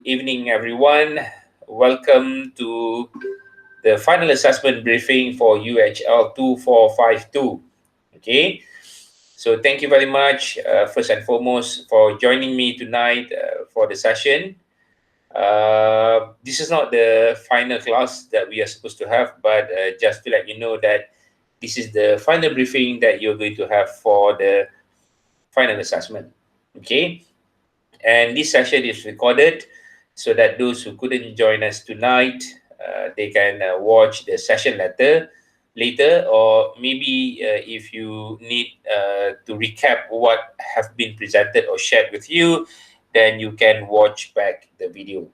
Evening, everyone. Welcome to the final assessment briefing for UHL2452. Okay, so thank you very much, first and foremost, for joining me tonight for the session. This is not the final class that we are supposed to have, but just to let you know that this is the final briefing that you're going to have for the final assessment. Okay, and this session is recorded so that those who couldn't join us tonight, they can watch the session later, or maybe if you need to recap what have been presented or shared with you, then you can watch back the video.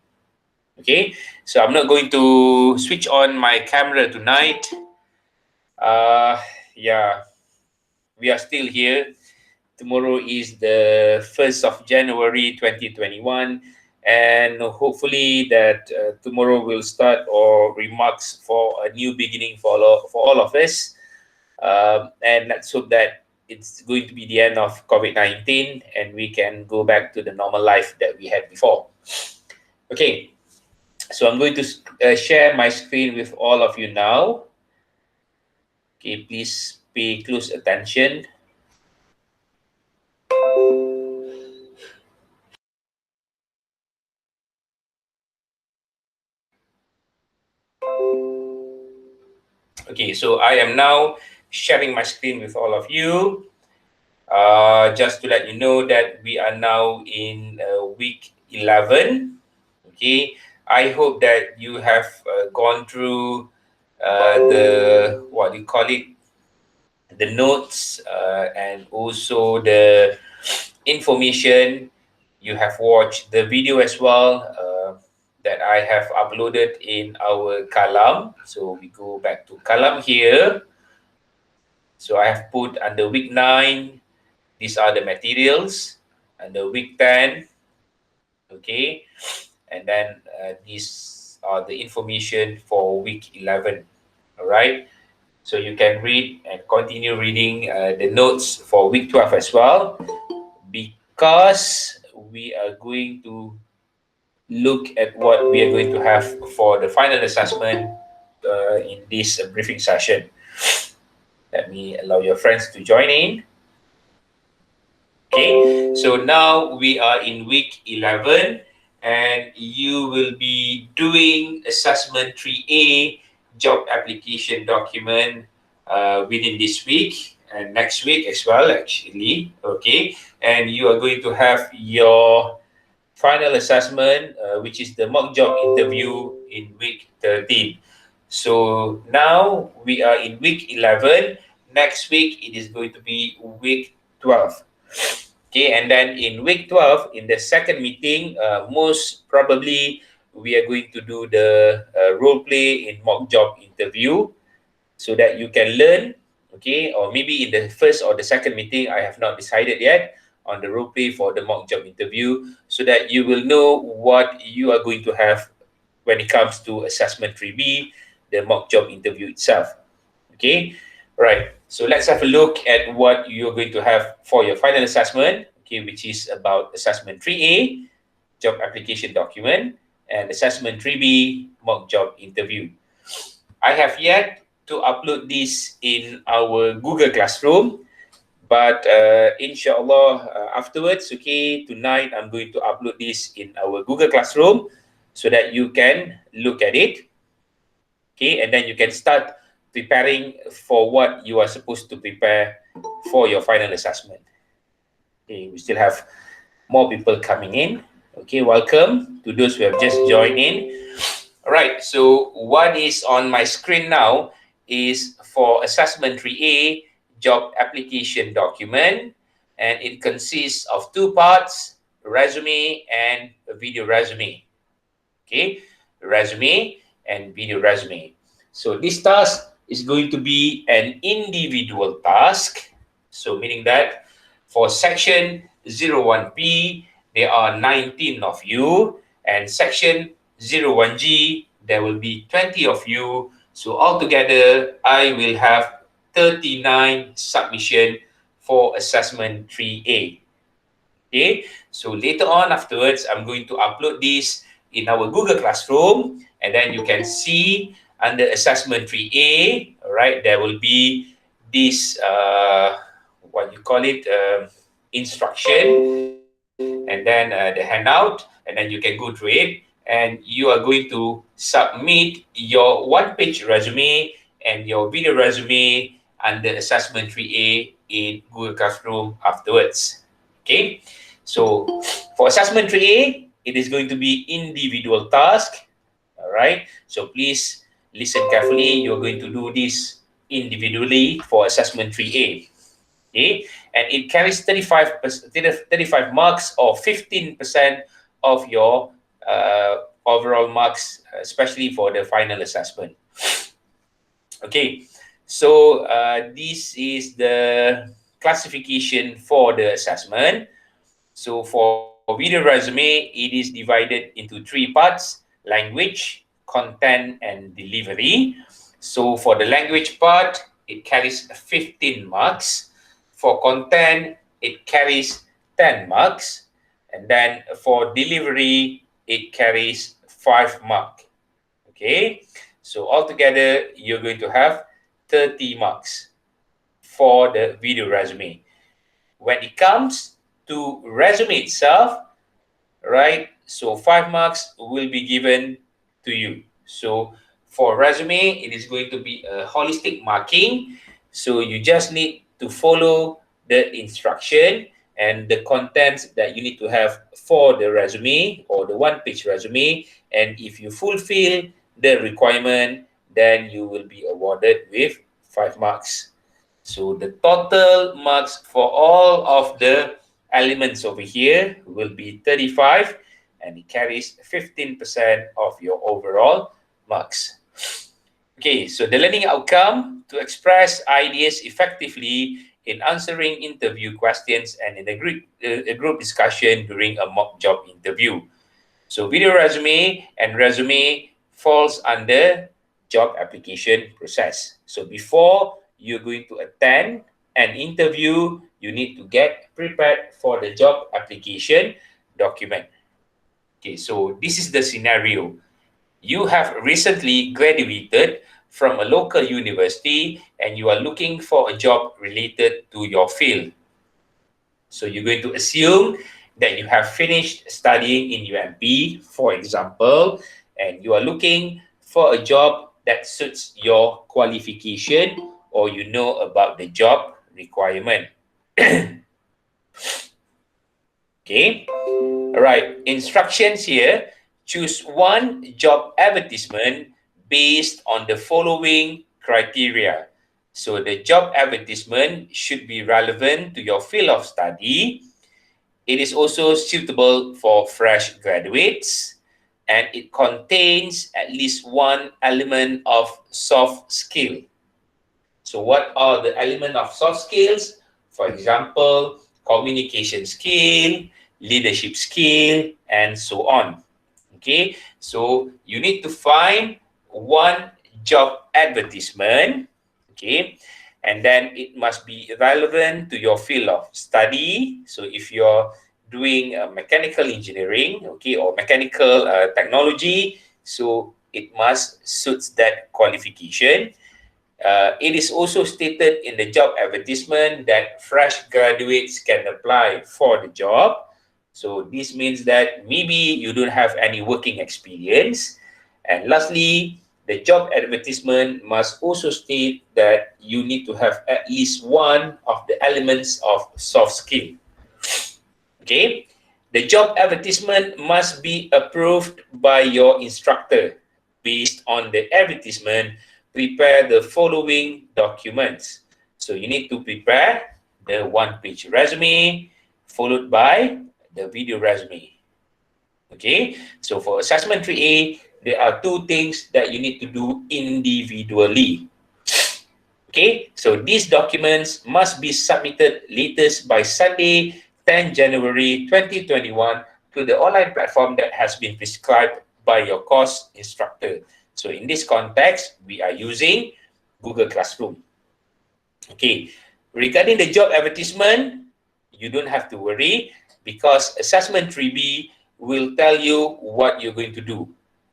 Okay, so I'm not going to switch on my camera tonight. Yeah, we are still here. Tomorrow is the 1st of January 2021, and hopefully that tomorrow will start or remarks for a new beginning for all of us. And let's hope that it's going to be the end of COVID-19 and we can go back to the normal life that we had before. Okay, so I'm going to share my screen with all of you now. Okay, please pay close attention. Okay, so I am now sharing my screen with all of you. Just to let you know that we are now in week 11. Okay, I hope that you have gone through the, what do you call it, the notes and also the information. You have watched the video as well that I have uploaded in our column. So we go back to column here. So I have put under week 9, these are the materials. Under week 10, okay, and then these are the information for week 11. All right, so you can read and continue reading the notes for week 12 as well, because we are going to look at what we are going to have for the final assessment in this briefing session. Let me allow your friends to join in. Okay, so now we are in week 11 and you will be doing assessment 3A job application document within this week and next week as well, actually. Okay, and you are going to have your final assessment, which is the mock job interview in week 13. So now we are in week 11. Next week, it is going to be week 12. Okay, and then in week 12, in the second meeting, most probably we are going to do the role play in mock job interview so that you can learn. Okay, or maybe in the first or the second meeting, I have not decided yet on the role play for the mock job interview, so that you will know what you are going to have when it comes to assessment 3B, the mock job interview itself. Okay, right. So let's have a look at what you're going to have for your final assessment, okay, which is about assessment 3A, job application document, and assessment 3B, mock job interview. I have yet to upload this in our Google Classroom, but inshallah afterwards, okay, tonight I'm going to upload this in our Google Classroom so that you can look at it, okay, and then you can start preparing for what you are supposed to prepare for your final assessment. Okay, we still have more people coming in. Okay, welcome to those who have just joined in. All right, so what is on my screen now is for assessment 3A job application document, and it consists of two parts, resume and a video resume. Okay, resume and video resume. So this task is going to be an individual task. So meaning that for section 01P, there are 19 of you, and section 01G, there will be 20 of you. So altogether, I will have 39 submission for assessment 3A. Okay, so later on afterwards, I'm going to upload this in our Google Classroom, and then you can see under assessment 3A, all right, there will be this, what you call it, instruction, and then the handout, and then you can go through it, and you are going to submit your one-page resume and your video resume under assessment 3A in Google Classroom afterwards. Okay, so for assessment 3A, it is going to be individual task. All right, so please listen carefully. You're going to do this individually for assessment 3A. Okay, and it carries 35 marks or 15% of your overall marks, especially for the final assessment. Okay, so this is the classification for the assessment. So for video resume, it is divided into three parts: language, content, and delivery. So for the language part, it carries 15 marks. For content, it carries 10 marks. And then for delivery, it carries 5 marks. Okay, so altogether, you're going to have 30 marks for the video resume. When it comes to resume itself, right, so 5 marks will be given to you. So for resume, it is going to be a holistic marking. So you just need to follow the instruction and the contents that you need to have for the resume or the one-page resume. And if you fulfill the requirement, then you will be awarded with 5 marks. So the total marks for all of the elements over here will be 35, and it carries 15% of your overall marks. Okay, so the learning outcome: to express ideas effectively in answering interview questions and in a group discussion during a mock job interview. So video resume and resume falls under job application process. So before you're going to attend an interview, you need to get prepared for the job application document. Okay, so this is the scenario. You have recently graduated from a local university and you are looking for a job related to your field. So you're going to assume that you have finished studying in UMP, for example, and you are looking for a job that suits your qualification or you know about the job requirement. Okay, all right, instructions here: choose one job advertisement based on the following criteria. So the job advertisement should be relevant to your field of study. It is also suitable for fresh graduates, and it contains at least one element of soft skill. So what are the elements of soft skills? For example, communication skill, leadership skill, and so on. Okay, so you need to find one job advertisement, okay, and then it must be relevant to your field of study. So if you're doing mechanical engineering, okay, or mechanical technology, so it must suit that qualification. It is also stated in the job advertisement that fresh graduates can apply for the job. So this means that maybe you don't have any working experience. And lastly, the job advertisement must also state that you need to have at least one of the elements of soft skill. Okay, the job advertisement must be approved by your instructor. Based on the advertisement, prepare the following documents. So you need to prepare the one-page resume, followed by the video resume. Okay, so for assessment 3A, there are two things that you need to do individually. Okay, so these documents must be submitted latest by Sunday, 10 January 2021 to the online platform that has been prescribed by your course instructor. So in this context, we are using Google Classroom. Okay, regarding the job advertisement, you don't have to worry because assessment 3B will tell you what you're going to do.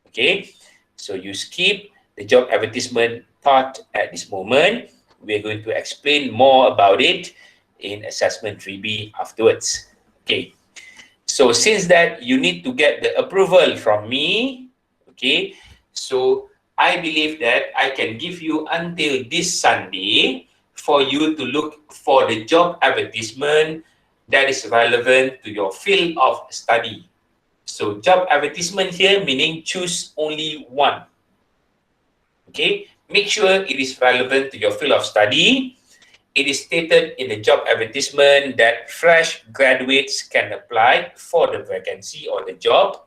Okay, so you skip the job advertisement part at this moment. We're going to explain more about it in assessment 3B afterwards. Okay, so since that you need to get the approval from me, okay, so I believe that I can give you until this Sunday for you to look for the job advertisement that is relevant to your field of study. So job advertisement here meaning choose only one. Okay, make sure it is relevant to your field of study. It is stated in the job advertisement that fresh graduates can apply for the vacancy or the job,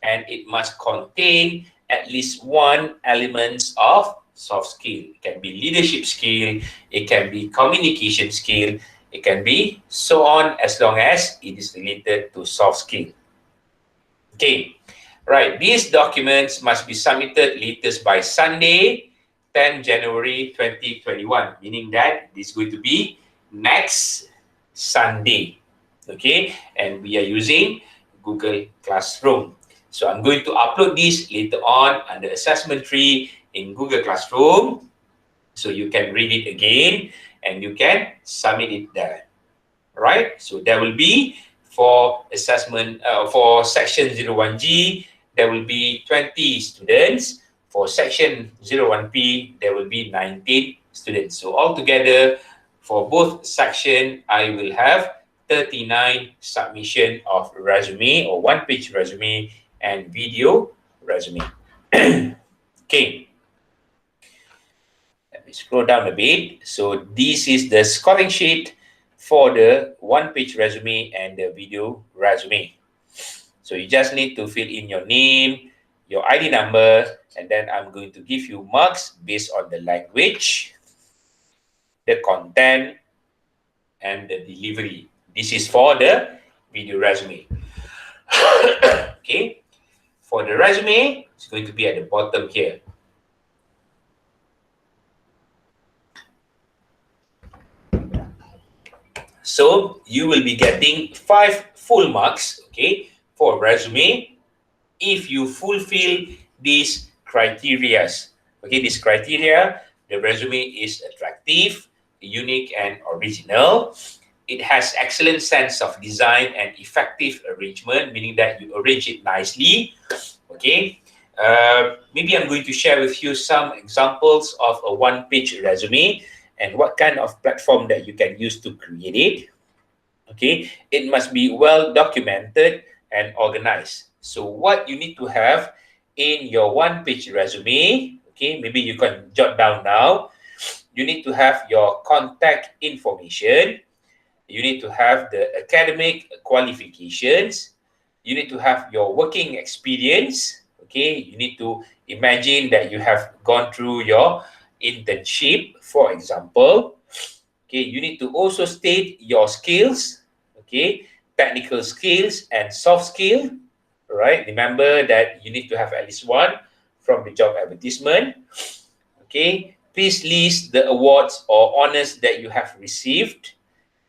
and it must contain at least one element of soft skill. It can be leadership skill, it can be communication skill, it can be so on, as long as it is related to soft skill. Okay, right. These documents must be submitted latest by Sunday, 10 January 2021, meaning that it is going to be next Sunday. Okay, and we are using Google Classroom. So I'm going to upload this later on under assessment tree in Google Classroom. So you can read it again and you can submit it there. Right? So there will be for assessment for section 01G, there will be 20 students. For section 01P, there will be 19 students. So altogether, for both section, I will have 39 submission of resume or one-page resume and video resume. Okay. Let me scroll down a bit. So this is the scoring sheet for the one-page resume and the video resume. So you just need to fill in your name, your ID number, and then I'm going to give you marks based on the language, the content, and the delivery. This is for the video resume. Okay. For the resume, it's going to be at the bottom here. So you will be getting 5 full marks, okay, for resume if you fulfill these criteria. Okay, this criteria, the resume is attractive, unique, and original. It has excellent sense of design and effective arrangement, meaning that you arrange it nicely. Okay, maybe I'm going to share with you some examples of a one-page resume and what kind of platform that you can use to create it. Okay, it must be well documented and organized. So what you need to have in your one-page resume, okay, maybe you can jot down now. You need to have your contact information. You need to have the academic qualifications. You need to have your working experience. Okay, you need to imagine that you have gone through your internship, for example. Okay, you need to also state your skills, okay, technical skills and soft skill. Right, remember that you need to have at least one from the job advertisement. Okay, please list the awards or honors that you have received.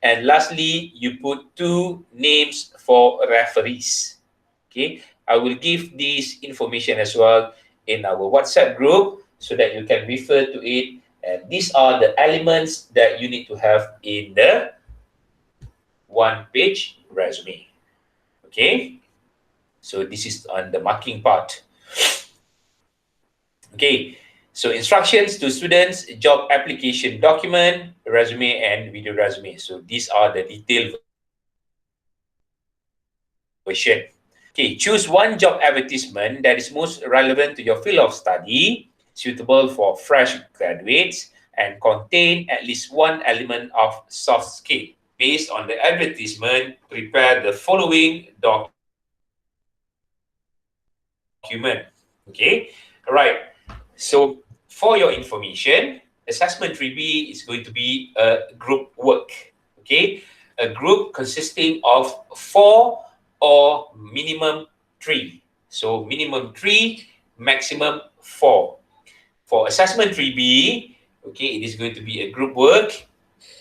And lastly, you put 2 names for referees. Okay, I will give this information as well in our WhatsApp group so that you can refer to it. And these are the elements that you need to have in the one-page resume. Okay, so this is on the marking part. Okay, so instructions to students, job application document, resume, and video resume. So these are the detailed version. Okay, choose one job advertisement that is most relevant to your field of study, suitable for fresh graduates, and contain at least one element of soft skill. Based on the advertisement, prepare the following document. Okay, all right. So for your information, assessment 3B is going to be a group work. Okay, a group consisting of 4 or minimum 3. So minimum 3, maximum 4. For assessment 3B, okay, it is going to be a group work.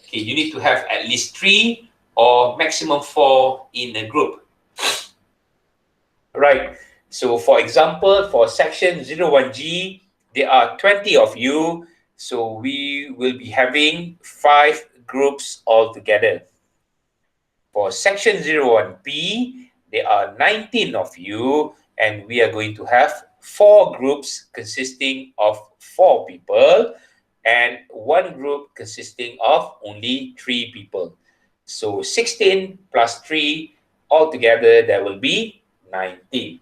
Okay, you need to have at least 3 or maximum 4 in a group. Right. So for example, for section 01G, there are 20 of you. So we will be having 5 groups altogether. For section 01P, there are 19 of you, and we are going to have 4 groups consisting of 4 people, and 1 group consisting of only 3 people. So 16 plus 3, altogether there will be 19.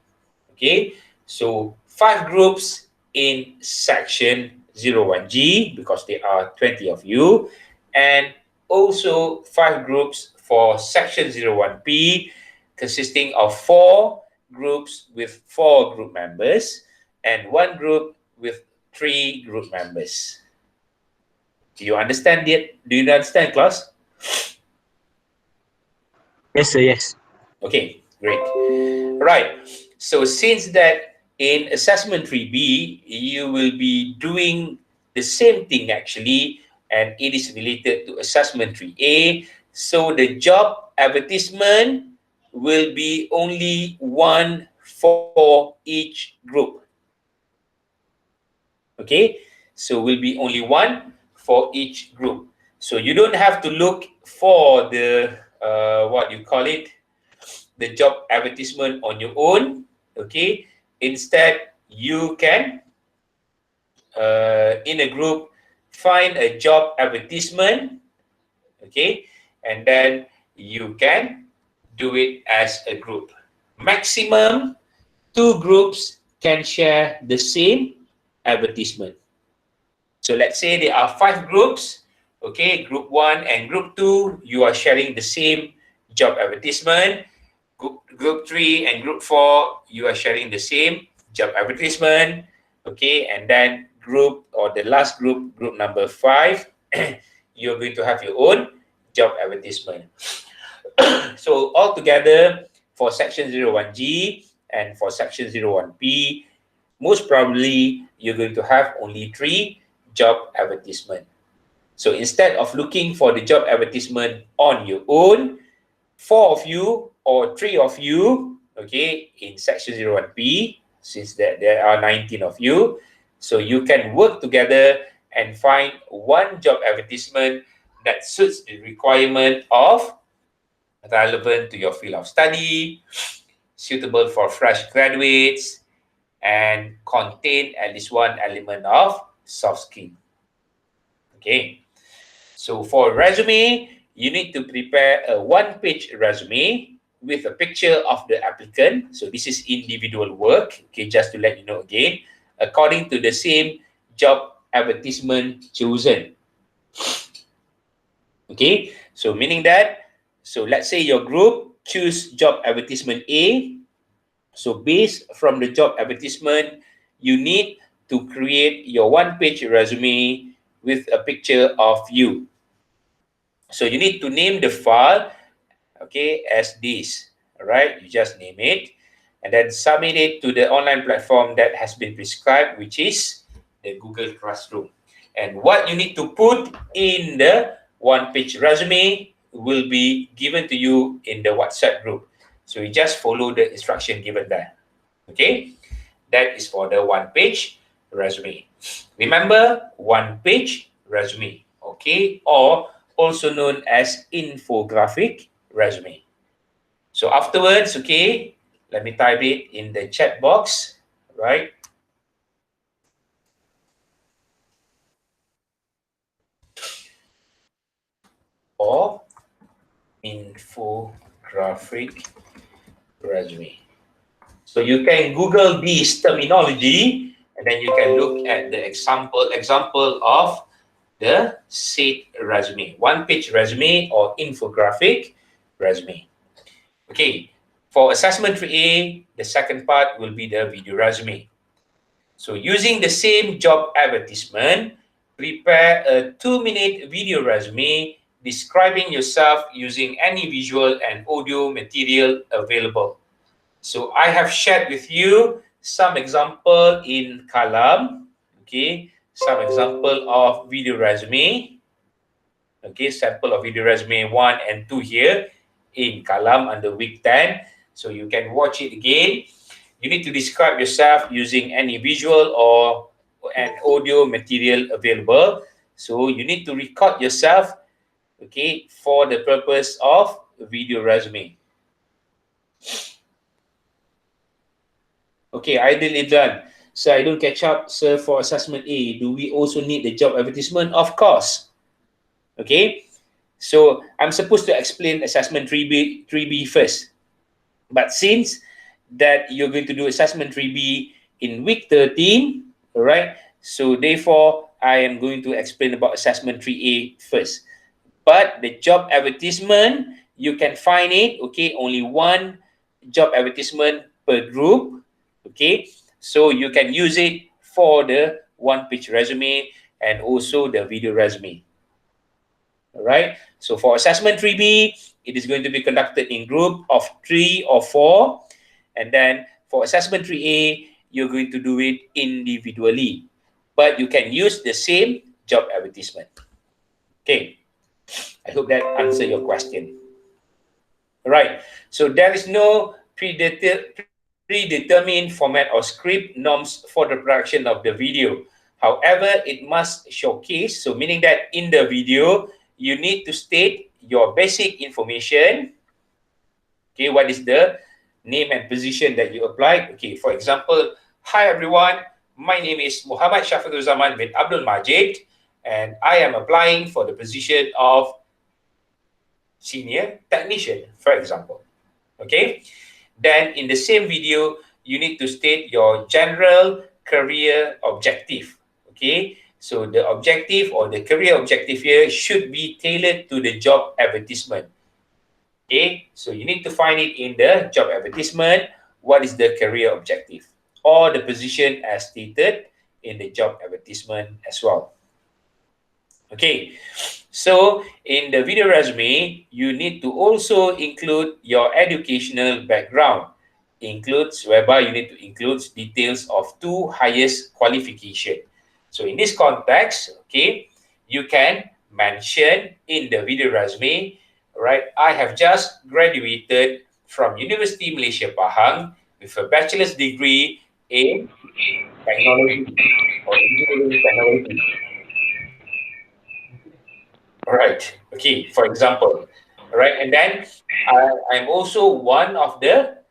Okay, so 5 groups in section 01G because there are 20 of you, and also 5 groups for section 01P consisting of 4 groups with 4 group members and 1 group with 3 group members. Do you understand it? Do you understand, class? Yes, sir. Yes. Okay, great. Right. So since that in assessment 3B, you will be doing the same thing actually, and it is related to assessment 3A. So the job advertisement will be only one for each group. Okay. So will be only one for each group. So you don't have to look for the what you call it, the job advertisement on your own. Okay, instead you can in a group find a job advertisement. Okay, and then you can do it as a group. Maximum 2 groups can share the same advertisement. So let's say there are 5 groups. Okay, group 1 and group 2, you are sharing the same job advertisement. Group 3 and group 4, you are sharing the same job advertisement. Okay, and then group or the last group, group number 5, you're going to have your own job advertisement. So altogether for section 01G and for section 01P, most probably you're going to have only 3 job advertisement. So instead of looking for the job advertisement on your own, 4 of you or 3 of you, okay, in section 01P, since there are 19 of you, so you can work together and find one job advertisement that suits the requirement of relevant to your field of study, suitable for fresh graduates, and contain at least one element of soft skill. Okay. So for resume, you need to prepare a one-page resume with a picture of the applicant. So this is individual work. Okay, just to let you know again, according to the same job advertisement chosen. Okay, so meaning that, so let's say your group choose job advertisement A. So based from the job advertisement, you need to create your one-page resume with a picture of you. So you need to name the file, okay, as this. All right, you just name it and then submit it to the online platform that has been prescribed, which is the Google Classroom. And what you need to put in the one-page resume will be given to you in the WhatsApp group. So you just follow the instruction given there. Okay, that is for the one-page resume. Remember, one-page resume. Okay, or also known as infographic resume. So afterwards, okay, let me type it in the chat box, right? Or infographic resume. So you can Google this terminology and then you can look at the example of the said resume, one-page resume or infographic resume. Okay, for assessment 3A, the second part will be the video resume. So using the same job advertisement, prepare a 2-minute video resume describing yourself using any visual and audio material available. So I have shared with you some example in Kalam, okay, some example of video resume, okay, sample of video resume 1 and 2 here in Kalam under week 10. So you can watch it again. you need to describe yourself using any visual or an audio material available. So you need to record yourself, okay, for the purpose of video resume. Okay, Aidil Idlan. So I don't catch up, sir, for assessment A. Do we also need the job advertisement? Of course. Okay, so I'm supposed to explain assessment 3B first. But since that you're going to do assessment 3B in week 13, all right, so therefore I am going to explain about assessment 3A first. But the job advertisement, you can find it, okay, only one job advertisement per group, okay, so you can use it for the one page resume and also the video resume. All right, so for assessment 3B, it is going to be conducted in group of 3 or 4, and then for assessment 3A, you're going to do it individually, but you can use the same job advertisement. Okay, I hope that answers your question. All right, so there is no predetermined format or script norms for the production of the video. However, it must showcase, so meaning that in the video, you need to state your basic information. Okay, what is the name and position that you applied? Okay, for example, hi everyone, my name is Muhammad Shafiqul Zaman bin Abdul Majid, and I am applying for the position of senior technician, for example. Okay, then in the same video, you need to state your general career objective. Okay, so the objective or the career objective here should be tailored to the job advertisement. Okay, so you need to find it in the job advertisement. What is the career objective or the position as stated in the job advertisement as well. Okay, so in the video resume, you need to also include your educational background. Includes whereby you need to include details of 2 highest qualification. So in this context, okay, you can mention in the video resume, right? I have just graduated from University Malaysia Pahang with a bachelor's degree in technology or engineering technology. All right. Okay. For example, all right, and then I'm also one of the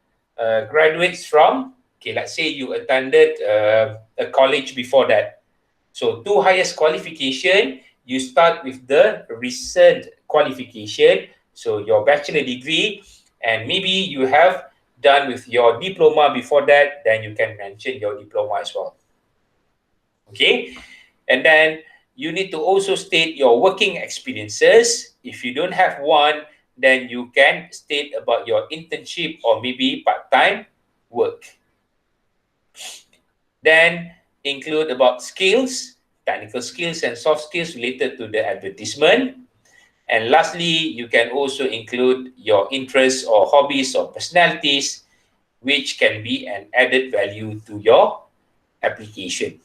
graduates from. Okay, let's say you attended a college before that. So 2 highest qualification. You start with the recent qualification. So your bachelor degree, and maybe you have done with your diploma before that. Then you can mention your diploma as well. Okay, and then you need to also state your working experiences. If you don't have one, then you can state about your internship or maybe part-time work. Then include about skills, technical skills and soft skills related to the advertisement. And lastly, you can also include your interests or hobbies or personalities, which can be an added value to your application.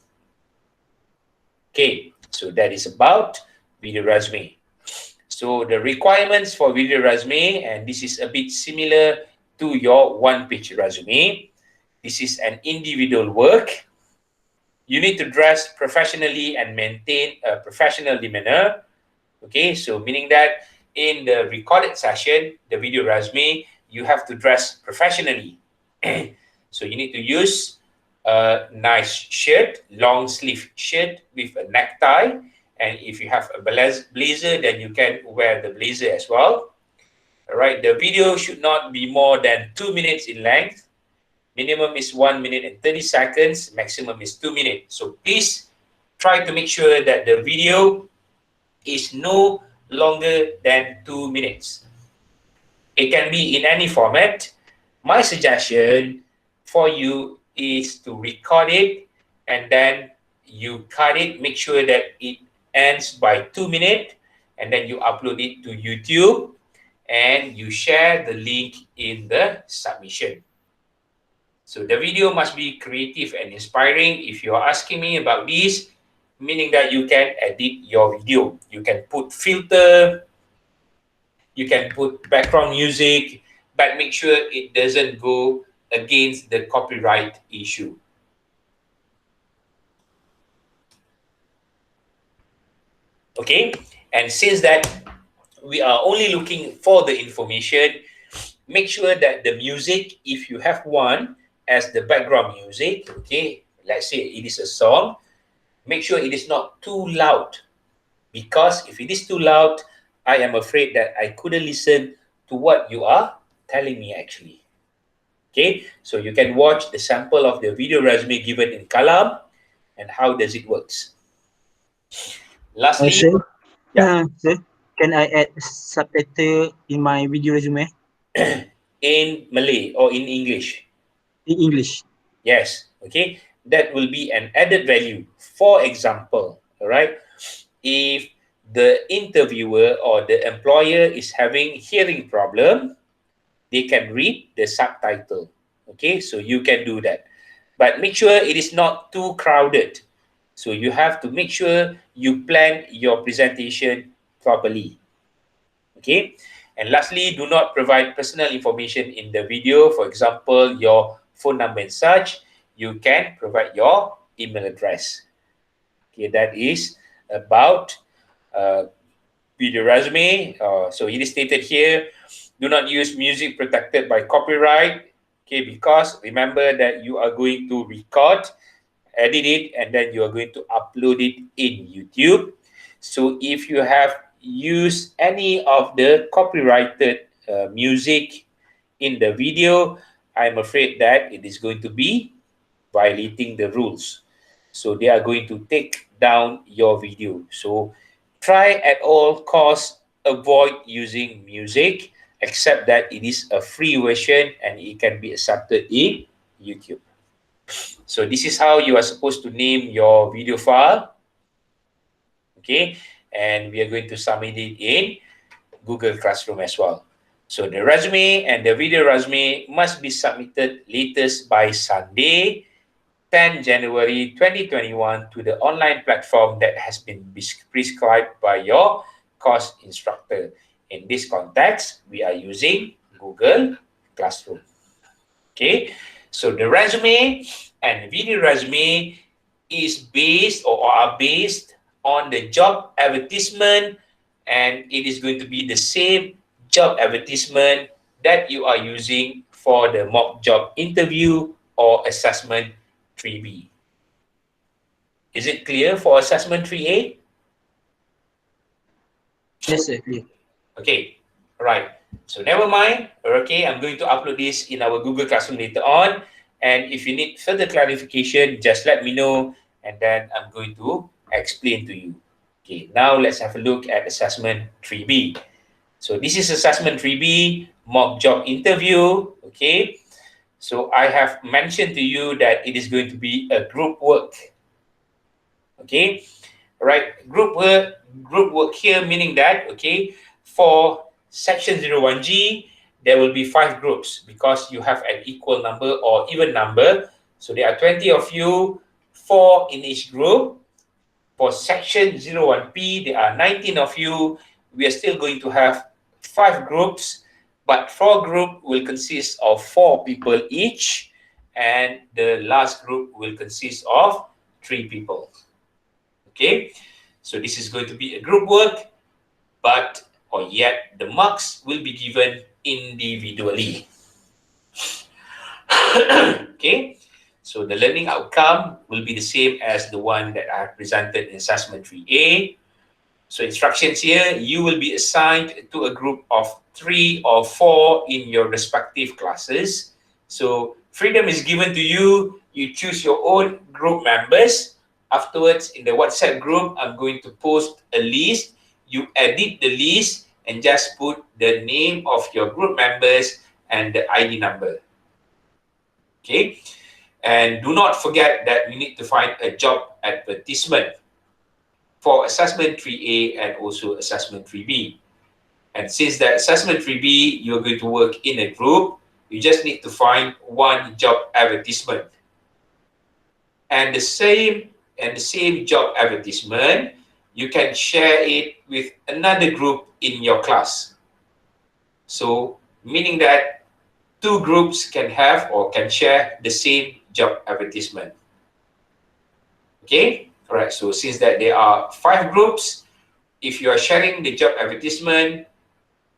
Okay, so that is about video resume. So the requirements for video resume, and this is a bit similar to your one-page resume. This is an individual work. You need to dress professionally and maintain a professional demeanor. Okay, so meaning that in the recorded session, the video resume, you have to dress professionally. So you need to use a nice shirt, long sleeve shirt with a necktie. And if you have a blazer, then you can wear the blazer as well. All right, the video should not be more than 2 minutes in length. Minimum is 1 minute and 30 seconds. Maximum is 2 minutes. So please try to make sure that the video is no longer than 2 minutes. It can be in any format. My suggestion for you is to record it and then you cut it. Make sure that it ends by 2 minutes and then you upload it to YouTube and you share the link in the submission. So the video must be creative and inspiring. If you're asking me about this, meaning that you can edit your video. You can put filter, you can put background music, but make sure it doesn't go against the copyright issue. Okay, and since that we are only looking for the information, make sure that the music, if you have one as the background music, okay, let's say it is a song, make sure it is not too loud, because if it is too loud, I am afraid that I couldn't listen to what you are telling me actually. Okay, so you can watch the sample of the video resume given in Kalam and how does it works. Lastly, Sir, yeah, sir, can I add subtitle in my video resume in Malay or in English. in English? Yes, okay, that will be an added value. For example, all right, if the interviewer or the employer is having hearing problem, they can read the subtitle. Okay, so you can do that. But make sure it is not too crowded. So you have to make sure you plan your presentation properly. Okay, and lastly, do not provide personal information in the video. For example, your phone number and such. You can provide your email address. Okay, that is about video resume. So it is stated here, do not use music protected by copyright. Okay, because remember that you are going to record, edit it, and then you are going to upload it in YouTube. So if you have used any of the copyrighted music in the video, I'm afraid that it is going to be violating the rules. So they are going to take down your video. So try at all costs avoid using music, except that it is a free version and it can be accepted in YouTube. So this is how you are supposed to name your video file. Okay, and we are going to submit it in Google Classroom as well. So the resume and the video resume must be submitted latest by Sunday, 10 January 2021 to the online platform that has been prescribed by your course instructor. In this context, we are using Google Classroom. Okay, so the resume and video resume is based or are based on the job advertisement, and it is going to be the same job advertisement that you are using for the mock job interview or assessment 3B. Is it clear for assessment 3A? Yes, sir. Clear. Okay, all right. So never mind. Okay, I'm going to upload this in our Google Classroom later on. And if you need further clarification, just let me know, and then I'm going to explain to you. Okay, now let's have a look at assessment 3B. So this is assessment 3B, mock job interview. Okay, so I have mentioned to you that it is going to be a group work. Okay, all right, group work here meaning that, okay, for section 01G, there will be 5 groups because you have an equal number or even number. So there are 20 of you, 4 in each group. For section 01P, there are 19 of you. We are still going to have 5 groups, but 4 group will consist of 4 people each, and the last group will consist of 3 people. Okay, so this is going to be a group work, but or yet the marks will be given individually. Okay, so the learning outcome will be the same as the one that I have presented in assessment 3A. So instructions here, you will be assigned to a group of 3 or 4 in your respective classes. So freedom is given to you. You choose your own group members. Afterwards, in the WhatsApp group, I'm going to post a list. You edit the list and just put the name of your group members and the ID number. Okay, and do not forget that we need to find a job advertisement for assessment 3A and also assessment 3B. And since that assessment 3B, you're going to work in a group, you just need to find one job advertisement. And the same job advertisement, you can share it with another group in your class. So meaning that 2 two groups can have or can share the same job advertisement. Okay, all right. So since that there are 5 groups, if you are sharing the job advertisement,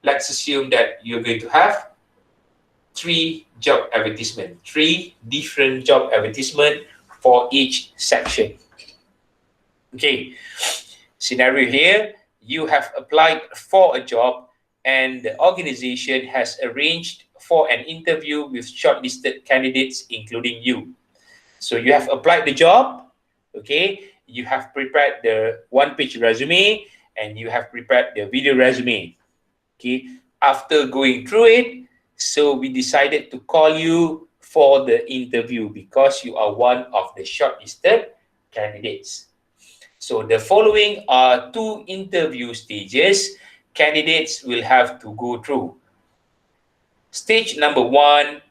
let's assume that you're going to have 3 job advertisement, 3 different job advertisement for each section. Okay, scenario here, you have applied for a job and the organization has arranged for an interview with shortlisted candidates, including you. So you have applied the job, okay, you have prepared the one-page resume and you have prepared the video resume. Okay, after going through it, so we decided to call you for the interview because you are one of the shortlisted candidates. So the following are 2 interview stages candidates will have to go through. Stage number 1,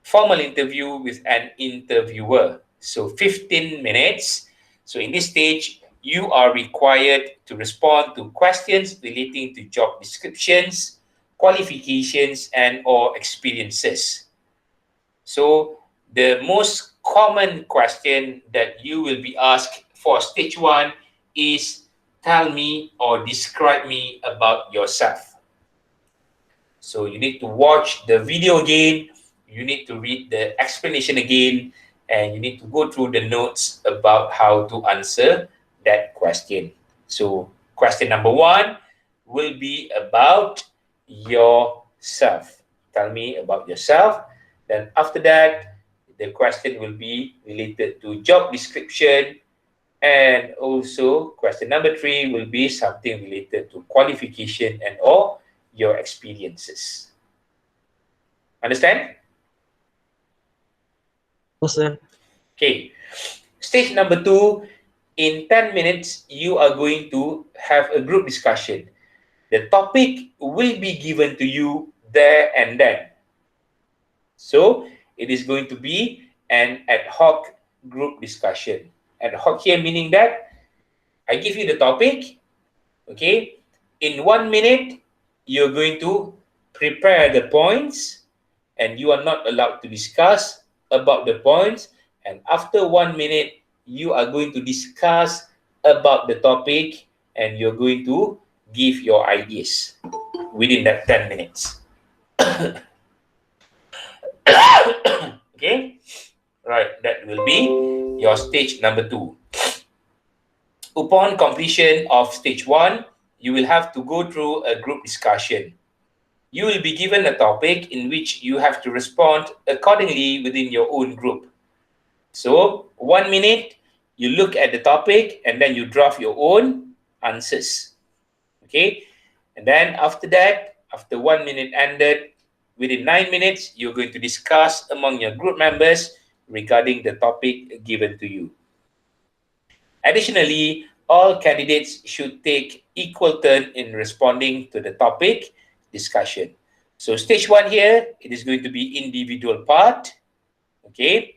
formal interview with an interviewer. So 15 minutes. So in this stage, you are required to respond to questions relating to job descriptions, qualifications, and or experiences. So the most common question that you will be asked for stage 1 is tell me or describe me about yourself. So you need to watch the video again, you need to read the explanation again, and you need to go through the notes about how to answer that question. So question number 1 will be about yourself. Tell me about yourself. Then after that, the question will be related to job description, and also question number 3 will be something related to qualification and or your experiences. Understand? Yes, sir. Okay. Stage number 2, in 10 minutes, you are going to have a group discussion. The topic will be given to you there and then. So, it is going to be an ad hoc group discussion. Ad hoc here meaning that I give you the topic, okay? In 1 minute, you're going to prepare the points and you are not allowed to discuss about the points. And after 1 minute, you are going to discuss about the topic and you're going to give your ideas within that 10 minutes. Okay, right, that will be your stage number 2. Upon completion of stage 1, you will have to go through a group discussion. You will be given a topic in which you have to respond accordingly within your own group. So 1 minute, you look at the topic and then you draft your own answers. Okay, and then after that, after 1 minute ended, within 9 minutes, you're going to discuss among your group members regarding the topic given to you. Additionally, all candidates should take equal turn in responding to the topic discussion. So stage 1 here, it is going to be individual part. Okay,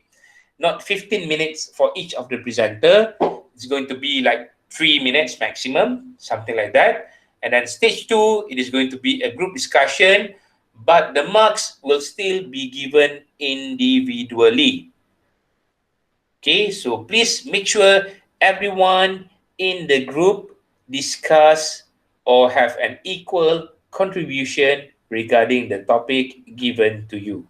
not 15 minutes for each of the presenter. It's going to be like 3 minutes maximum, something like that. And then stage 2, it is going to be a group discussion, but the marks will still be given individually. Okay, so please make sure everyone in the group discuss or have an equal contribution regarding the topic given to you.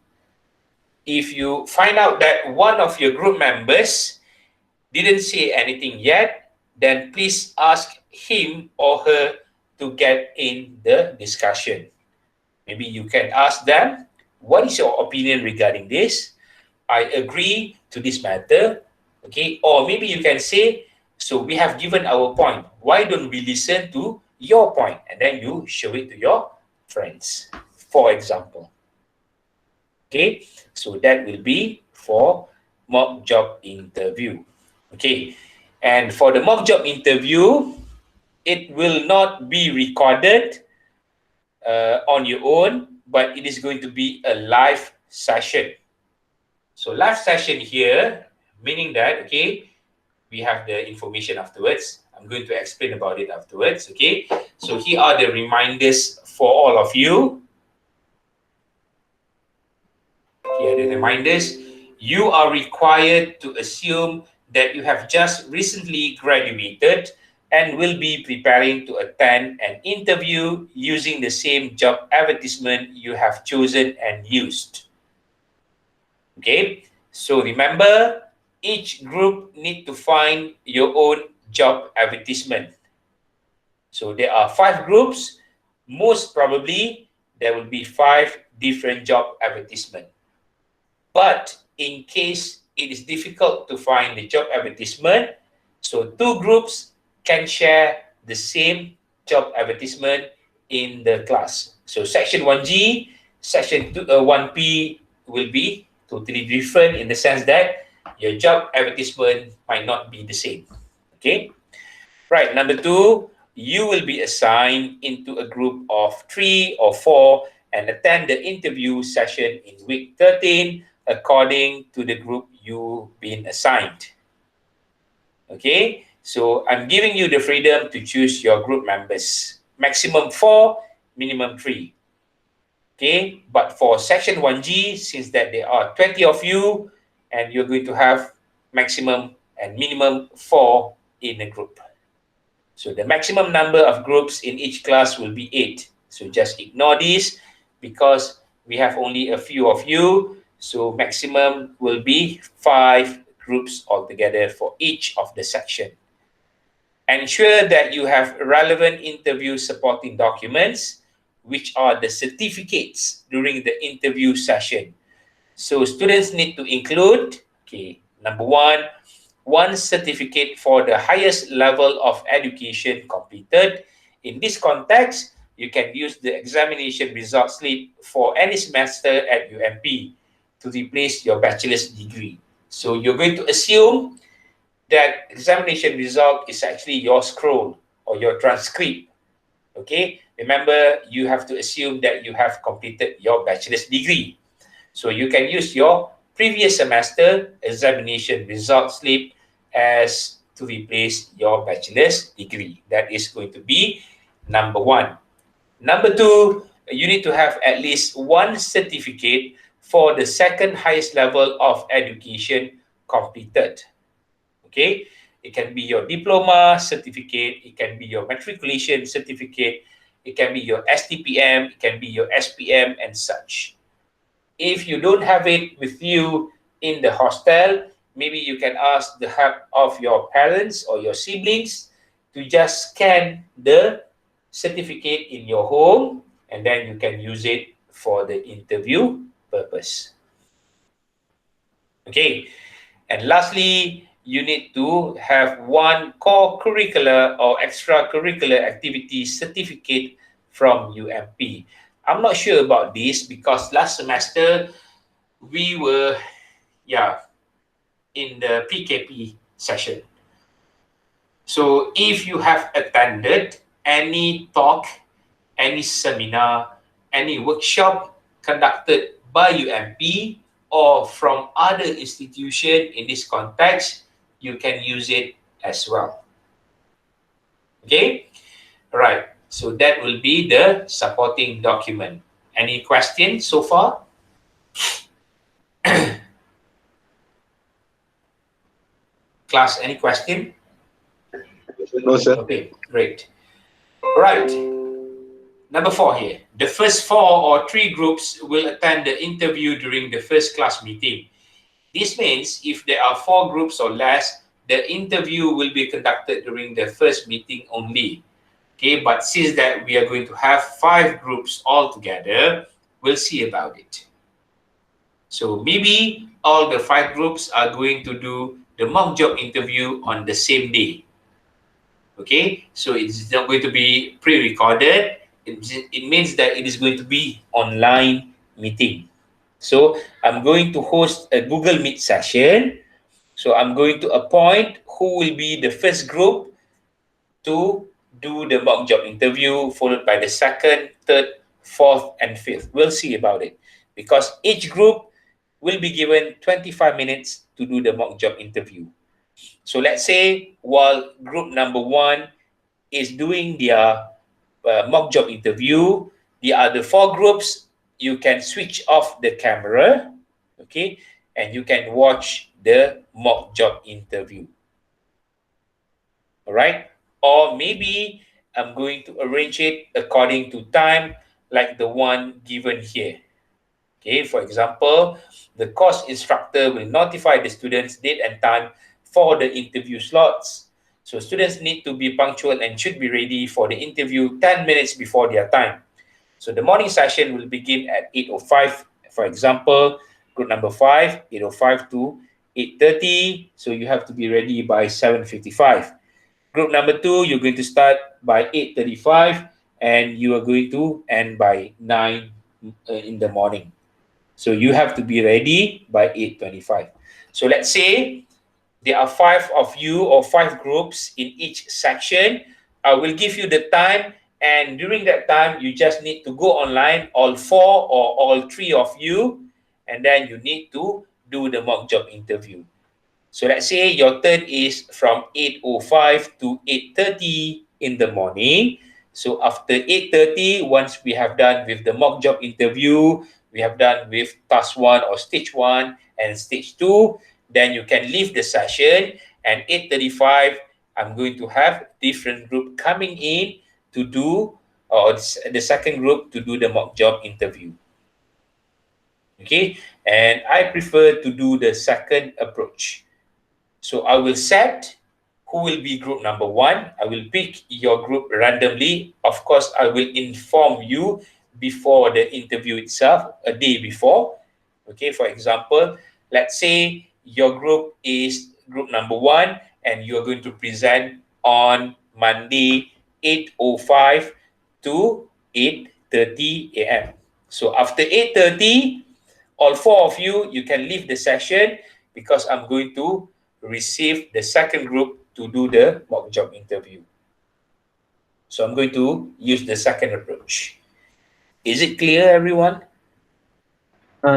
If you find out that one of your group members didn't say anything yet, then please ask him or her to get in the discussion. Maybe you can ask them, what is your opinion regarding this? I agree to this matter. Okay, or maybe you can say, so we have given our point. Why don't we listen to your point? And then you show it to your friends, for example. Okay, so that will be for mock job interview. Okay, and for the mock job interview, it will not be recorded on your own, but it is going to be a live session. So live session here, meaning that, okay, we have the information afterwards. I'm going to explain about it afterwards, okay? So here are the reminders for all of you. reminders, you are required to assume that you have just recently graduated and will be preparing to attend an interview using the same job advertisement you have chosen and used. Okay, so remember, each group need to find your own job advertisement. So there are 5 groups. Most probably, there will be 5 different job advertisement. But in case it is difficult to find the job advertisement, so 2 groups can share the same job advertisement in the class. So section 1G, section 1P will be totally different in the sense that your job advertisement might not be the same. Okay. Right. Number 2, you will be assigned into a group of 3 or 4 and attend the interview session in week 13 according to the group you've been assigned. Okay. So I'm giving you the freedom to choose your group members. Maximum 4, minimum 3. Okay. But for section 1G, since that there are 20 of you and you're going to have maximum and minimum 4 in a group. So the maximum number of groups in each class will be 8. So just ignore this because we have only a few of you. So maximum will be 5 groups altogether for each of the section. Ensure that you have relevant interview supporting documents, which are the certificates during the interview session. So students need to include, okay, number 1 certificate for the highest level of education completed. In this context, you can use the examination result slip for any semester at UMP to replace your bachelor's degree. So you're going to assume that examination result is actually your scroll or your transcript. Okay, remember you have to assume that you have completed your bachelor's degree. So you can use your previous semester examination result slip as to replace your bachelor's degree. That is going to be number 1. Number 2, you need to have at least 1 certificate for the second highest level of education completed. Okay, it can be your diploma certificate, it can be your matriculation certificate, it can be your STPM, it can be your SPM and such. If you don't have it with you in the hostel, maybe you can ask the help of your parents or your siblings to just scan the certificate in your home and then you can use it for the interview purpose. Okay, and lastly, you need to have 1 core curricular or extracurricular activity certificate from UMP. I'm not sure about this because last semester we were, in the PKP session. So if you have attended any talk, any seminar, any workshop conducted by UMP or from other institution in this context, you can use it as well. Okay, all right. So that will be the supporting document. Any questions so far? Class, any question? No, sir. Okay, great. Right. Number 4 here. The first 4 or 3 groups will attend the interview during the first class meeting. This means if there are 4 groups or less, the interview will be conducted during the first meeting only. Okay, but since that we are going to have 5 groups all together, we'll see about it. So maybe all the 5 groups are going to do the mock job interview on the same day. Okay, so it's not going to be pre-recorded. It means that it is going to be online meeting. So I'm going to host a Google Meet session. So I'm going to appoint who will be the first group to do the mock job interview, followed by the second, third, fourth, and fifth. We'll see about it because each group will be given 25 minutes to do the mock job interview. So let's say while group number 1 is doing their mock job interview, the other 4 groups, you can switch off the camera, Okay, and you can watch the mock job interview. All right, or maybe I'm going to arrange it according to time, like the one given here. Okay, for example, the course instructor will notify the students date and time for the interview slots. So students need to be punctual and should be ready for the interview 10 minutes before their time. So the morning session will begin at 8:05. For example, group number 5, 8:05 to 8:30. So you have to be ready by 7:55. Group number 2, you're going to start by 8:35 and you are going to end by 9 in the morning. So you have to be ready by 8:25. So let's say there are 5 of you or 5 groups in each section. I will give you the time, and during that time, you just need to go online, all 4 or all 3 of you, and then you need to do the mock job interview. So let's say your turn is from 8:05 to 8:30 in the morning. So after 8:30, once we have done with the mock job interview, we have done with task 1 or stage 1 and stage 2, then you can leave the session, and 8:35, I'm going to have different group coming in to do, or the second group to do the mock job interview. Okay, and I prefer to do the second approach. So I will set who will be group number 1. I will pick your group randomly. Of course, I will inform you before the interview itself, a day before. Okay, for example, let's say your group is group number 1 and you're going to present on Monday 8:05 to 8:30 a.m. So after 8:30, all 4 of you, you can leave the session because I'm going to receive the second group to do the mock job interview. So I'm going to use the second approach. Is it clear, everyone?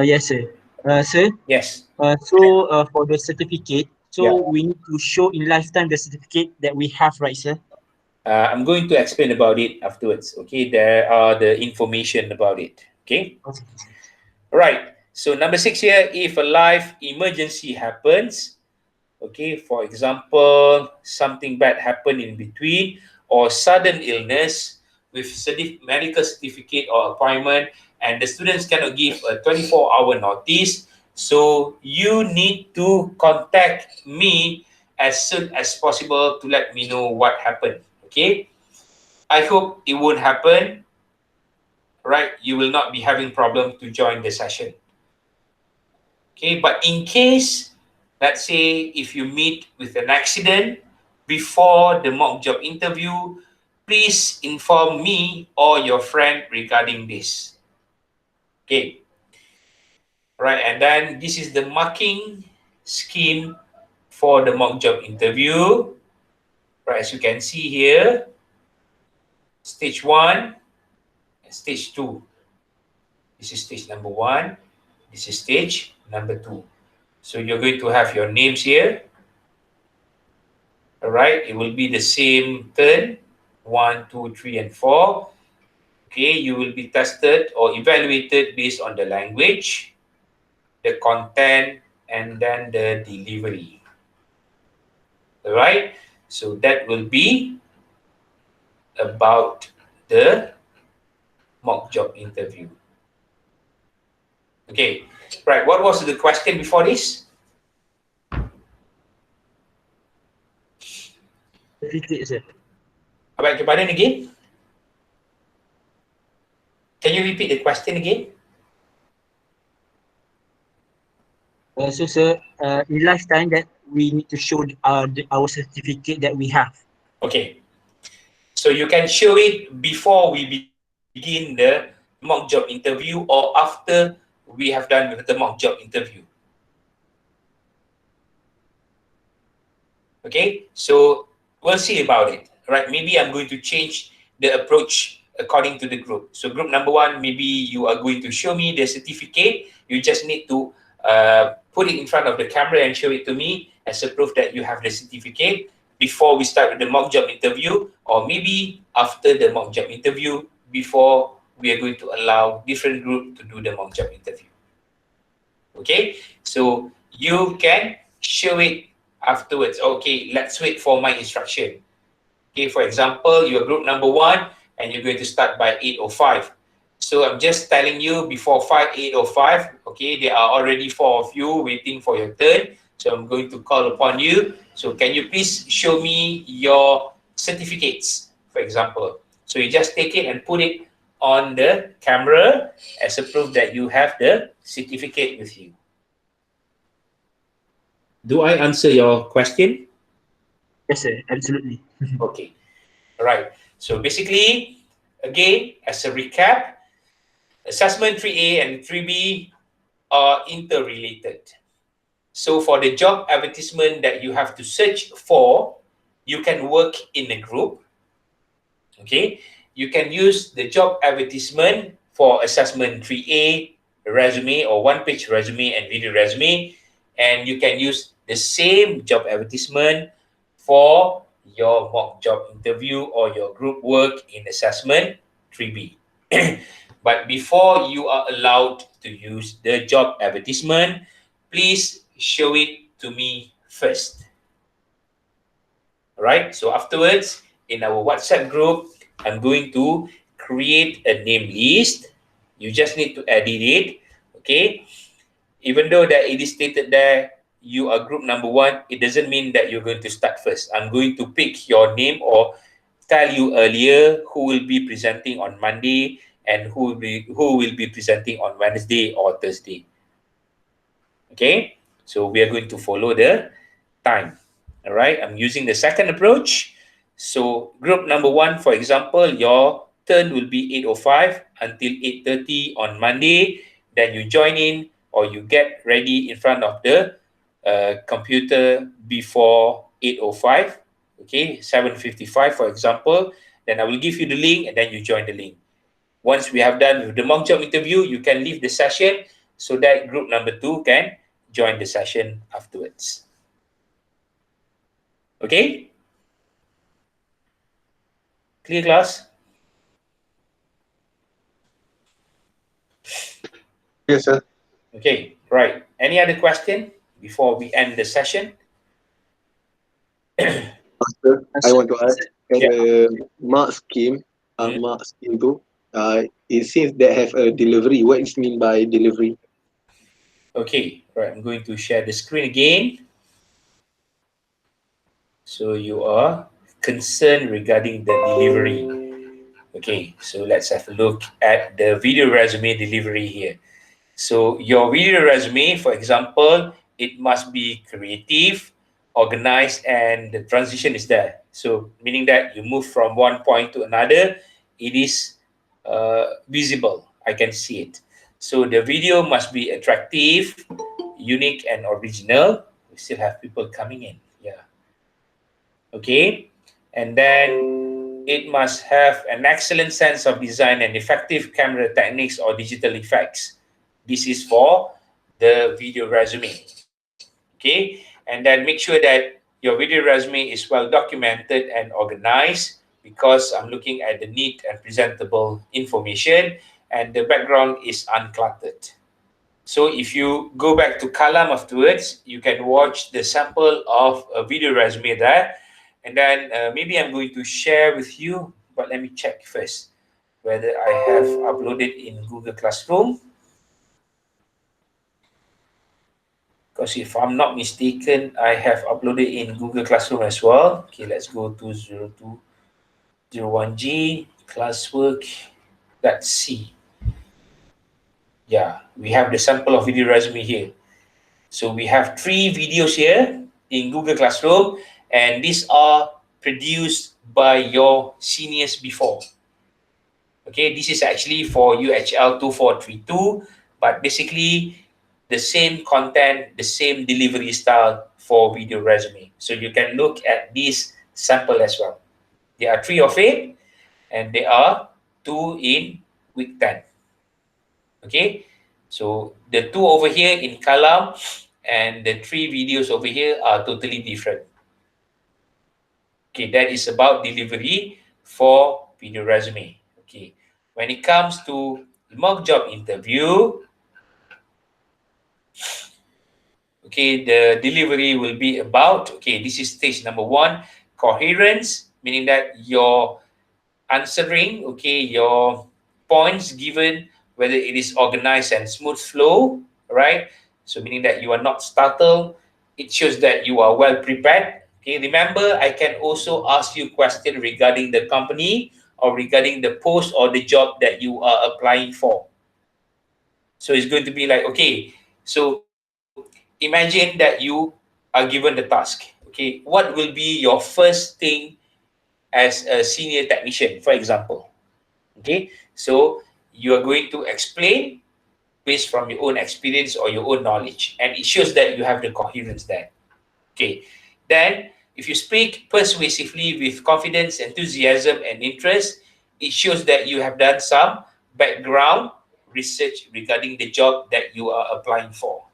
Yes, sir. Sir, Yes. for the certificate, Yeah. so we need to show in lifetime the certificate that we have, right, sir? I'm going to explain about it afterwards. Okay, there are the information about it. Okay. Okay. Right. So number 6 here, if a life emergency happens, okay, for example, something bad happened in between, or sudden illness with medical certificate or appointment, and the students cannot give a 24-hour notice, so you need to contact me as soon as possible to let me know what happened. Okay, I hope it won't happen. Right, you will not be having problem to join the session. Okay, but in case, let's say if you meet with an accident before the mock job interview, please inform me or your friend regarding this. Okay, right, and then this is the marking scheme for the mock job interview. Right, as you can see here, stage 1 and stage 2. This is stage number 1. This is stage number 2. So you're going to have your names here. All right, it will be the same turn, 1, 2, 3, and 4. Okay, you will be tested or evaluated based on the language, the content, and then the delivery. All right, so that will be about the mock job interview. Okay, right, what was the question before this? Certificate, sir. Abang pardon again? Can you repeat the question again? Sir, in lifetime that we need to show our certificate that we have. Okay, so you can show it before we begin the mock job interview or after we have done with the mock job interview. Okay, so we'll see about it. Right, maybe I'm going to change the approach according to the group. So group number 1, maybe you are going to show me the certificate. You just need to put it in front of the camera and show it to me as a proof that you have the certificate before we start with the mock job interview, or maybe after the mock job interview, before we are going to allow different group to do the mock job interview. Okay, so you can show it afterwards. Okay, let's wait for my instruction. Okay, for example, you're group number 1 and you're going to start by 8:05. So I'm just telling you before 8:05, okay, there are already 4 of you waiting for your turn. So I'm going to call upon you. So can you please show me your certificates, for example. So you just take it and put it on the camera as a proof that you have the certificate with you. Do I answer your question? Yes, sir. Absolutely. Okay. All right. So basically, again, as a recap, assessment 3A and 3B are interrelated. So for the job advertisement that you have to search for, you can work in a group. Okay. You can use the job advertisement for assessment 3A resume or one-page resume and video resume, and you can use the same job advertisement for your mock job interview or your group work in assessment 3B. But before you are allowed to use the job advertisement, please show it to me first. All right, so afterwards, in our WhatsApp group, I'm going to create a name list. You just need to edit it. Okay, even though that it is stated there you are group number 1, it doesn't mean that you're going to start first. I'm going to pick your name or tell you earlier who will be presenting on Monday and who will be presenting on Wednesday or Thursday. Okay, so we are going to follow the time. All right, I'm using the second approach. So group number 1, for example, your turn will be 8:05 until 8:30 on Monday. Then you join in or you get ready in front of the computer before 8:05. Okay, 7:55, for example. Then I will give you the link and then you join the link. Once we have done with the mock job interview, you can leave the session so that group number 2 can join the session afterwards. Okay? Clear, class? Yes, sir. Okay, right. Any other question before we end the session? Master, I want to ask, at Yeah. the mark scheme, Mhm. mark scheme tu, it seems they have a delivery. What is mean by delivery? Okay, right. I'm going to share the screen again. So you are concerned regarding the delivery. Okay, so let's have a look at the video resume delivery here. So your video resume, for example, it must be creative, organized, and the transition is there. So meaning that you move from one point to another, it is visible. I can see it. So the video must be attractive, unique, and original. We still have people coming in. Yeah. Okay. And then it must have an excellent sense of design and effective camera techniques or digital effects. This is for the video resume. Okay, and then make sure that your video resume is well documented and organized, because I'm looking at the neat and presentable information and the background is uncluttered. So if you go back to Kalam afterwards, you can watch the sample of a video resume there. And then maybe I'm going to share with you, but let me check first whether I have uploaded in Google Classroom. Because if I'm not mistaken, I have uploaded in Google Classroom as well. Okay, let's go to 0201G, classwork. Let's see. Yeah, we have the sample of video resume here. So we have 3 videos here in Google Classroom, and these are produced by your seniors before. Okay, this is actually for UHL2452, but basically the same content, the same delivery style for video resume. So you can look at this sample as well. There are 3 of it, and there are 2 in week 10. Okay, so the 2 over here in Kalam and the 3 videos over here are totally different. Okay, that is about delivery for video resume. Okay, when it comes to mock job interview, okay, the delivery will be about, okay, this is stage number one, coherence, meaning that your answering, okay, your points given, whether it is organized and smooth flow, right? So meaning that you are not startled. It shows that you are well prepared. Okay, remember, I can also ask you question regarding the company or regarding the post or the job that you are applying for. So it's going to be like, okay, so imagine that you are given the task. Okay, what will be your first thing as a senior technician, for example? Okay, so you are going to explain based from your own experience or your own knowledge, and it shows that you have the coherence there. Okay, then if you speak persuasively with confidence, enthusiasm, and interest, it shows that you have done some background research regarding the job that you are applying for.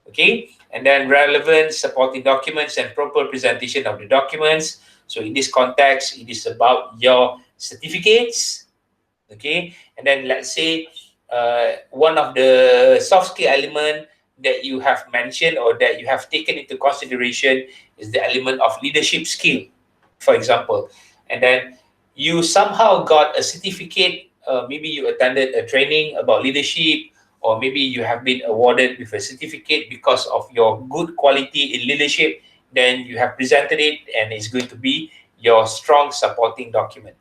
Okay, and then relevant supporting documents and proper presentation of the documents. So in this context, it is about your certificates. Okay, and then let's say one of the soft skill element that you have mentioned or that you have taken into consideration is the element of leadership skill, for example. And then you somehow got a certificate, maybe you attended a training about leadership, or maybe you have been awarded with a certificate because of your good quality in leadership. Then you have presented it, and it's going to be your strong supporting document.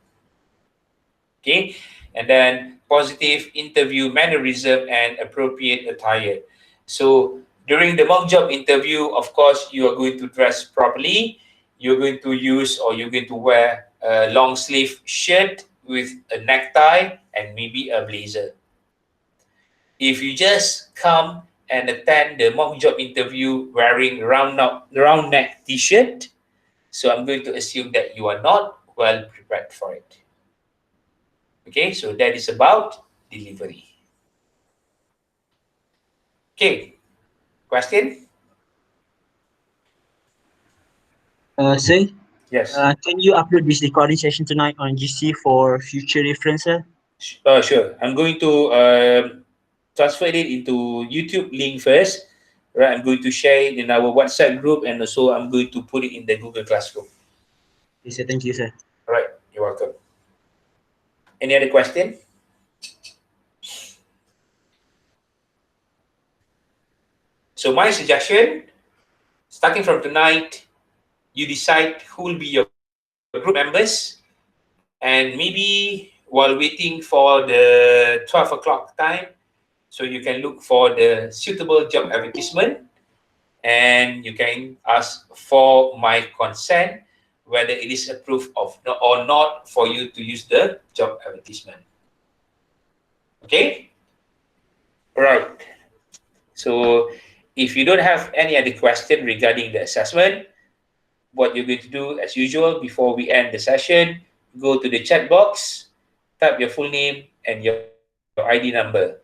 Okay, and then positive interview mannerism and appropriate attire. So during the mock job interview, of course, you are going to dress properly. You're going to use or you're going to wear a long sleeve shirt with a necktie and maybe a blazer. If you just come and attend the mock job interview wearing round neck t-shirt, so I'm going to assume that you are not well prepared for it. Okay, so that is about delivery. Okay, question? Sir, Yes. can you upload this recording session tonight on GC for future reference, sir? Sure. I'm going to transfer it into YouTube link first. Right, I'm going to share it in our WhatsApp group, and also I'm going to put it in the Google Classroom. Yes, sir. Thank you, sir. All right, you're welcome. Any other question? So my suggestion, starting from tonight, you decide who will be your group members, and maybe while waiting for the 12 o'clock time, so you can look for the suitable job advertisement, and you can ask for my consent whether it is approved of or not for you to use the job advertisement. Okay, right. So if you don't have any other question regarding the assessment, what you're going to do as usual before we end the session, go to the chat box, type your full name and your ID number.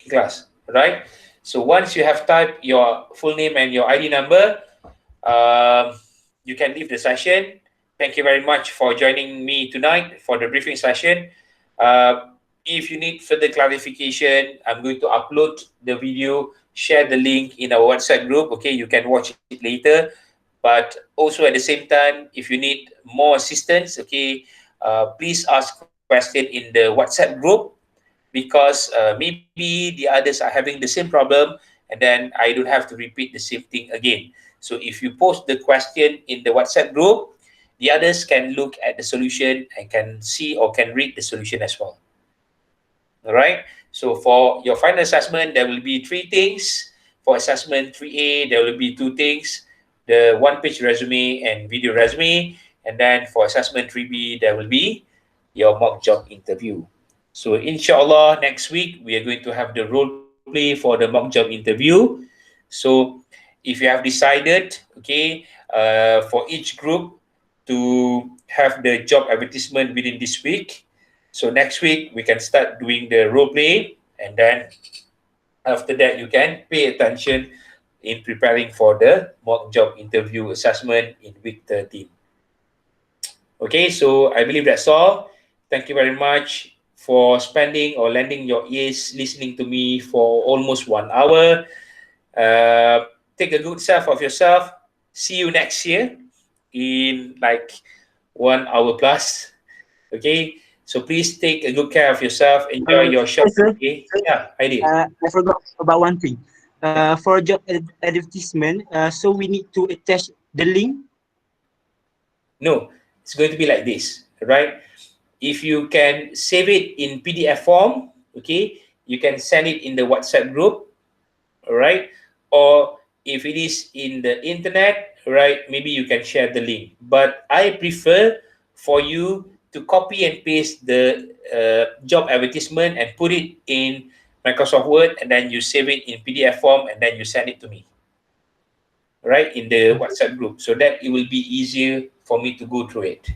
Class, right? So once you have typed your full name and your ID number, um, you can leave the session. Thank you very much for joining me tonight for the briefing session. If you need further clarification, I'm going to upload the video, share the link in our WhatsApp group. Okay, you can watch it later. But also at the same time, if you need more assistance, okay, please ask question in the WhatsApp group, because maybe the others are having the same problem, and then I don't have to repeat the same thing again. So if you post the question in the WhatsApp group, the others can look at the solution and can see or can read the solution as well. All right. So for your final assessment, there will be three things. For assessment 3A, there will be two things: the one-page resume and video resume. And then for assessment 3B, there will be your mock job interview. So inshallah, next week we are going to have the role play for the mock job interview. So if you have decided, okay, for each group to have the job advertisement within this week, so next week we can start doing the role play, and then after that you can pay attention in preparing for the mock job interview assessment in week 13. Okay, so I believe that's all. Thank you very much for spending or lending your ears listening to me for almost 1 hour. Take a good self of yourself. See you next year in like 1 hour plus. Okay, so please take a good care of yourself. Enjoy your short Yes, sir. day. Yeah, Heidi. I forgot about one thing. For job advertisement, so we need to attach the link. No, it's going to be like this, right? If you can save it in PDF form, okay, you can send it in the WhatsApp group, all right? Or if it is in the internet, right, maybe you can share the link. But I prefer for you to copy and paste the job advertisement and put it in Microsoft Word, and then you save it in PDF form, and then you send it to me, right, in the WhatsApp group, so that it will be easier for me to go through it.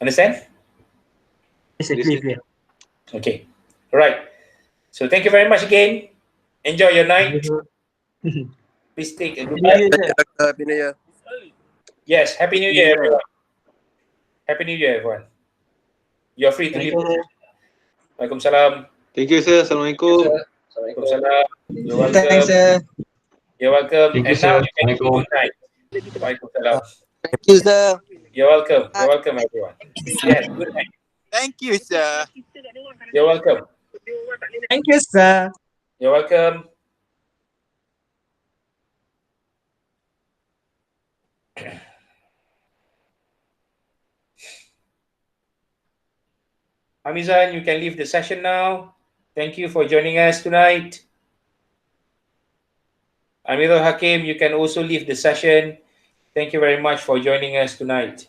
Understand? Yes, sir, Yes, sir. clear. Okay. All right. So thank you very much again. Enjoy your night. Please take a good New care. Year, sir. Happy New Year. Yes. Happy New Year, everyone. Happy New Year, everyone. You're free to Thank leave. you, sir. Waalaikumsalam. Thank you, sir. Assalamualaikum. Waalaikumsalam. You're Thanks, welcome. sir. You're welcome. Thank you, And now sir. you can say Assalamualaikum. good night. Waalaikumsalam. Thank you, sir. You're welcome. You're welcome, everyone. Yes. Good night. Thank you, sir. You're welcome. Thank you, sir. You're welcome. Hamizan, you can leave the session now. Thank you for joining us tonight. Amirul Hakim, you can also leave the session. Thank you very much for joining us tonight.